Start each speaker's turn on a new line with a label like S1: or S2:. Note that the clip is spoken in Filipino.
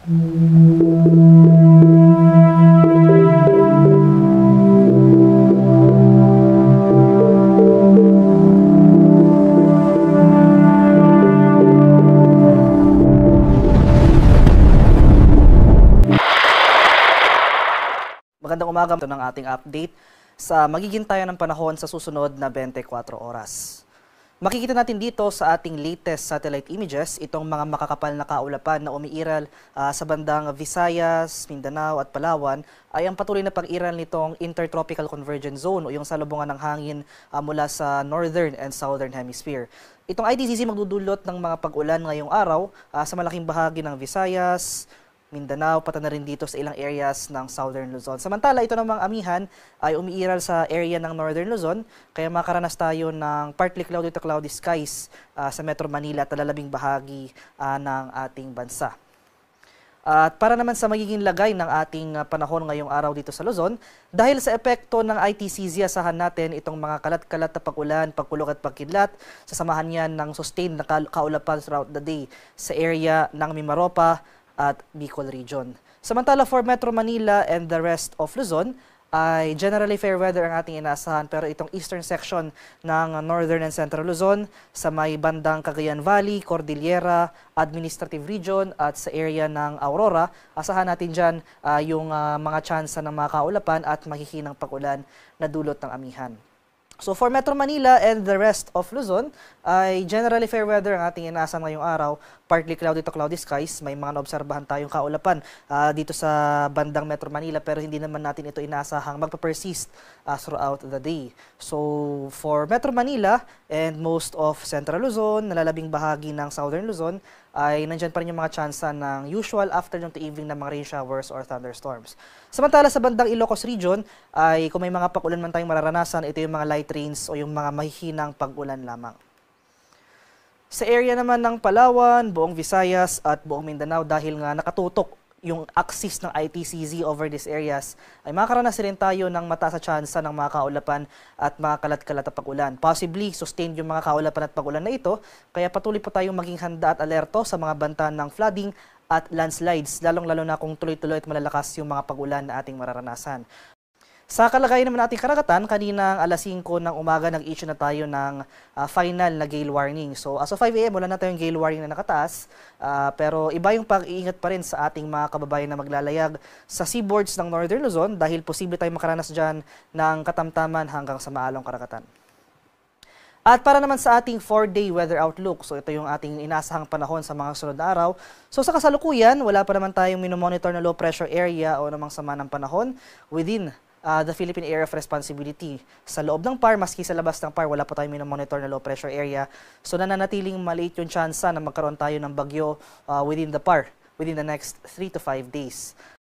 S1: Magandang umaga, ito ng ating update sa magiging tayo ng panahon sa susunod na 24 oras. Makikita natin dito sa ating latest satellite images itong mga makakapal na kaulapan na umiiral sa bandang Visayas, Mindanao at Palawan ay ang patuloy na pag-iral nitong Intertropical Convergence Zone o yung salubungan ng hangin mula sa Northern and Southern Hemisphere. Itong ITCZ magdudulot ng mga pag-ulan ngayong araw sa malaking bahagi ng Visayas, Mindanao, pati na rin dito sa ilang areas ng Southern Luzon. Samantala, ito namang amihan ay umiiral sa area ng Northern Luzon, kaya makaranas tayo ng partly cloudy to cloudy skies sa Metro Manila at lalabing bahagi ng ating bansa. At para naman sa magiging lagay ng ating panahon ngayong araw dito sa Luzon, dahil sa epekto ng ITCZ, asahan natin itong mga kalat-kalat na pag-ulan, pagkulog at pagkidlat, sasamahan yan ng sustained na kaulapan throughout the day sa area ng Mimaropa at Bicol Region. Samantala for Metro Manila and the rest of Luzon, ay generally fair weather ang ating inaasahan, pero itong eastern section ng Northern and Central Luzon sa may bandang Cagayan Valley, Cordillera, Administrative Region at sa area ng Aurora, asahan natin dyan yung mga tsansa ng mga kaulapan at mahihinang pag-ulan na dulot ng amihan. So for Metro Manila and the rest of Luzon, ay generally fair weather ang ating inaasahan ngayong araw. Partly cloudy to cloudy skies. May mga naobserbahan tayong kaulapan dito sa bandang Metro Manila, pero hindi naman natin ito inaasahang magpa-persist throughout the day. So for Metro Manila and most of Central Luzon, nalalabing bahagi ng Southern Luzon, ay nandyan pa rin yung mga tsansa ng usual afternoon to evening na mga rain showers or thunderstorms. Samantala sa bandang Ilocos Region, ay kung may mga pag-ulan man tayong mararanasan, ito yung mga light rains o yung mga mahihinang pag-ulan lamang. Sa area naman ng Palawan, buong Visayas at buong Mindanao, dahil nga nakatutok yung axis ng ITCZ over these areas, ay makakaranas rin tayo ng mataas na tsansa ng mga kaulapan at mga kalat-kalat na pag-ulan. Possibly, sustained yung mga kaulapan at pag-ulan na ito, kaya patuloy po tayong maging handa at alerto sa mga banta ng flooding at landslides, lalong-lalo na kung tuloy-tuloy at malalakas yung mga pag-ulan na ating mararanasan. Sa kalagayan naman nating karagatan, kaninang alas 5 ng umaga nag-issue na tayo ng final na gale warning. So as of 5 AM, wala na tayong gale warning na nakataas, pero iba yung pag-iingat pa rin sa ating mga kababayan na maglalayag sa seaboards ng Northern Luzon dahil posible tayong makaranas dyan ng katamtaman hanggang sa maalong karagatan. At para naman sa ating 4-day weather outlook, so ito yung ating inasahang panahon sa mga sunod na araw. So sa kasalukuyan, wala pa naman tayong minomonitor na low pressure area o namang sama ng panahon within the Philippine Area of Responsibility. Sa loob ng PAR, maski sa labas ng PAR, wala po tayong minomonitor na low pressure area. So nananatiling maliit yung tsansa na magkaroon tayo ng bagyo within the PAR within the next 3 to 5 days.